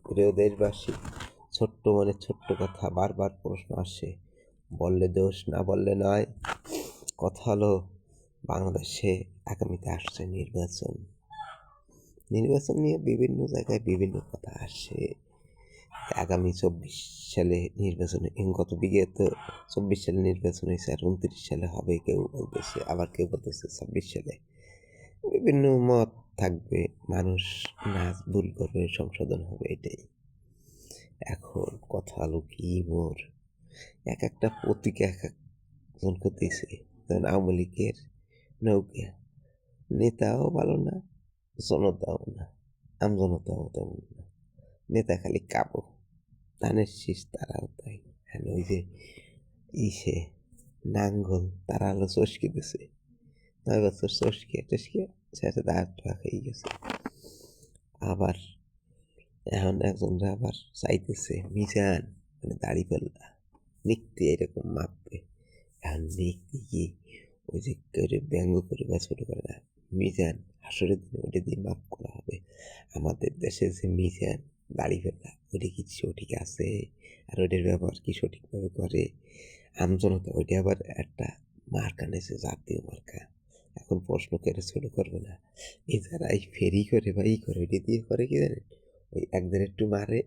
প্রিয় দেশবাসী, ছোট্ট মানে ছোট্ট কথা, বারবার প্রশ্ন আসে, বললে দোষ না বললে নয়। কথা হলো, বাংলাদেশে আগামীতে আসছে নির্বাচন। নির্বাচন নিয়ে বিভিন্ন জায়গায় বিভিন্ন কথা আসে। আগামী 24 সালে নির্বাচন, গত বিগত 24 সালে নির্বাচন হয়েছে, আর 29 সালে হবে কেউ বলতেছে, আবার কেউ বলতেছে 26 সালে। বিভিন্ন মত থাকবে, মানুষ নাচ ভুল করবে, সংশোধন হবে, এটাই। এখন কথা হলো কি, মোর এক একটা প্রতীক এক একজন করতেছে। যেমন আওয়ামী লীগের নৌকা নেতাও ভালো না, জনতাও না, আমজনতাও তেমন না। নেতা খালি কাবো, ধানের শীষ তারাও তাই। হ্যাঁ, ওই যে ইসে নাঙ্গল তারা হলো চসকে দিছে, 9 বছর চসকিয়া টসকিয়া শেষে দাঁত খেয়ে গেছে। আবার এখন একজনরা আবার চাইতেছে মিজান, মানে দাড়ি পাল্লা লিখতে এরকম মাপবে। এখন লিখতে গিয়ে ওই যে করে ব্যঙ্গ করে বা ছোট করে না, মিজান হাসরের দিনে ওটা দিয়ে মাপ করা হবে। আমাদের দেশে যে মিজান দাড়ি পাল্লা, ওটা কি সঠিক আছে? আর ওইটার ব্যবহার কি সঠিকভাবে করে আমজনতা? ওইটা আবার একটা মার্কা নেছে, জাতীয় মার্কা। এখন প্রশ্ন করে ছোট করবে না, এই যারা এই ফেরি করে বা ই করে, ওইটা দিয়ে করে কি জানেন, ওই একদিন একটু মারে,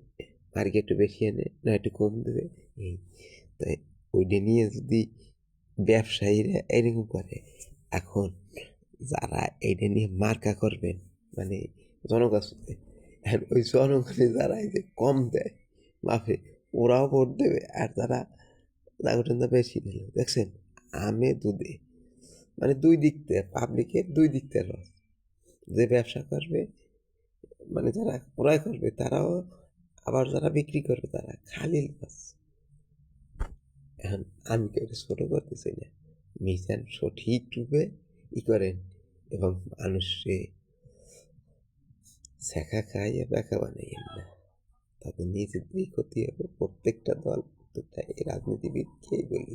মার্কে একটু বেশি এনে না একটু কম দেবে, এই তো। ওইটা নিয়ে যদি ব্যবসায়ীরা এরকম করে, এখন যারা এইটা নিয়ে মার্কা করবেন, মানে জনগণ, ওই জনগণে যারা এই যে কম দেয় মাফে, ওরাও ভোট দেবে। আর যারা নাগরিকরা বেশি দিল, দেখছেন, আমে দুধে, মানে দুই দিক থেকে পাবলিকের দুই দিক থেকে লস। যে ব্যবসা করবে, মানে যারা ক্রয় করবে তারাও, আবার যারা বিক্রি করবে তারা খালি লস। এখন আমি কেউ ছোট করতে চাই না, মিজান সঠিক রূপে ই করেন এবং মানুষকে শেখা খাইয়ে ব্যাখ্যা বানাইয়েন না, তাদের নিজেদেরই ক্ষতি হবে। প্রত্যেকটা দল, প্রত্যেকটা রাজনীতিবিদকেই বলি,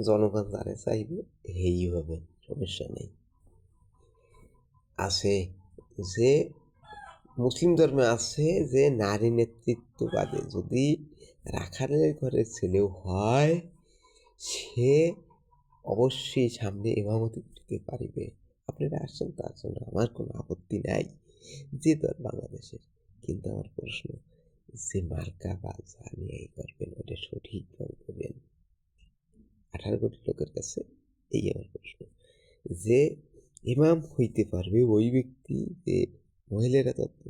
জনগণ যারা চাইবে হেই হবে, সমস্যা নেই। আছে যে মুসলিম ধর্মে আছে যে নারী নেতৃত্ববাদে যদি রাখালের ঘরের ছেলেও হয়, সে অবশ্যই সামনে ইমামতি করতে পারিবে। আপনারা আসছেন তার জন্য আমার কোনো আপত্তি নাই, যে দল বাংলাদেশের। কিন্তু আমার প্রশ্ন, যে মার্কা বা যা নিয়ে করবেন ওটা সঠিকভাবে করবেন 18 কোটি লোকের কাছে। এই আমার প্রশ্ন, যে ইমাম হইতে পারবে ওই ব্যক্তি, যে মহিলারা তত্ত্ব,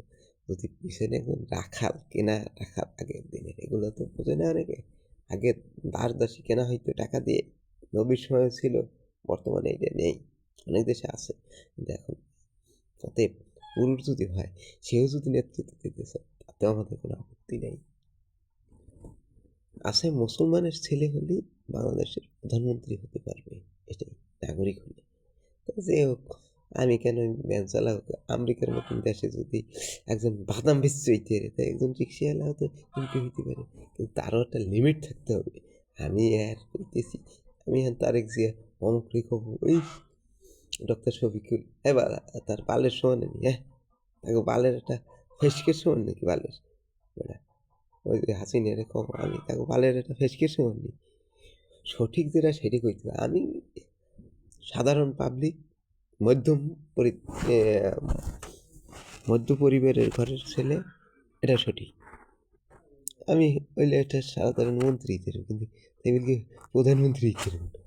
যদি পিছনে একজন রাখাল কেনা, রাখাল আগের দিনের এগুলো তো বোঝে না অনেকে। আগে দাস দাসী কেনা হইতো টাকা দিয়ে, নবীর সময় ছিল, বর্তমানে এটা নেই, অনেক দেশে আছে। কিন্তু এখন অতএব পুরুষ যদি হয়, সেও যদি নেতৃত্ব দিতে চায়, তাতেও আমাদের কোনো আপত্তি নেই। আছে মুসলমানের ছেলে হলেই বাংলাদেশের প্রধানমন্ত্রী হতে পারবে, এটাই, নাগরিক হলে। যে হোক, আমি কেন ভ্যান চালাক, আমেরিকার মতন দেশে যদি একজন বাদাম বেচতে হইতে পারে, তাই একজন রিক্সাওয়ালা হয়তো এমপি হইতে পারে, কিন্তু তারও একটা লিমিট থাকতে হবে। আমি আর কইতেছি, আমি এখন তারেক জিয়া অমুক রেখব, ওই ডক্টর শফিকুল, এবার তার বালের সমান নেই, হ্যাঁ, তাকে বালের একটা ফেসকের সমান নাকি বালের, ওটা ওই যে হাসিনারে কব আমি, তাকে বালের একটা ফেসকের সমান নেই। সঠিক যেটা সেটি কইতে হবে। আমি সাধারণ পাবলিক, মধ্যম মধ্য পরিবারের ঘরের ছেলে, এটা সঠিক। আমি হইলে একটা সাধারণ মন্ত্রী করব, কিন্তু টেবিলকে প্রধানমন্ত্রী করব না।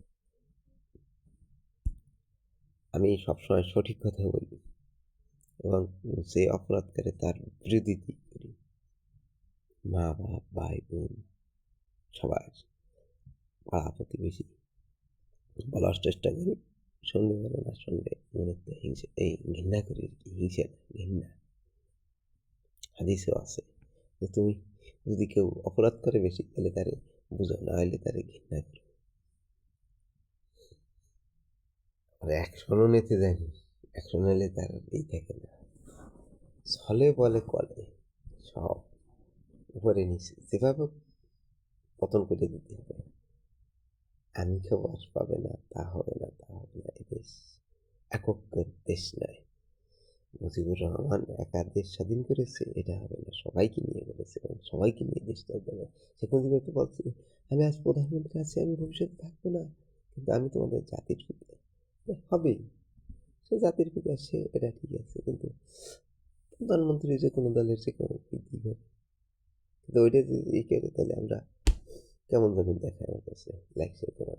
আমি সবসময় সঠিক কথা বলি এবং যে অপরাধ করে তার বিরোধিতা করি। মা বাপ ভাই বোন সবার, পাড়া প্রতিবেশী বলার চেষ্টা করি, শুনলে বলো, না শুনলে মনে হিংসা, এই ঘৃণা করি, হিংসা না, ঘৃণা। হাদিসেও আছে যে তুমি যদি কেউ অপরাধ করে বেশি, তাহলে তারে বুঝো, না হলে তারে ঘৃণা করো। আর অ্যাকশনও নিতে যায়নি, অ্যাকশন নিলে তার এই থাকে না, ছলে বলে কলে সব উপরে নিচে যেভাবে পতন করে দিতে হবে। আমি খবর পাবে না, তা হবে না, তা হবে না। এ দেশ এককের দেশ নয়, মুজিবুর রহমান একা দেশ স্বাধীন করেছে, এটা হবে না, সবাইকে নিয়ে করেছে এবং সবাইকে নিয়ে দেশ চলতে হবে। শেখ মুজিবুর তো বলছে, আমি আজ প্রধানমন্ত্রী আছি, আমি ভবিষ্যতে থাকবো না, কিন্তু আমি তোমাদের জাতির পিতা। হবেই, সে জাতির পিতা, সে এটা ঠিক আছে, কিন্তু প্রধানমন্ত্রী যে কোনো দলের যে কোনো পিতা হবে, কিন্তু ওইটা যদি ই করে তাহলে আমরা কেমন যেন দেখায় আমার কাছে, লাইক শেয়ার করে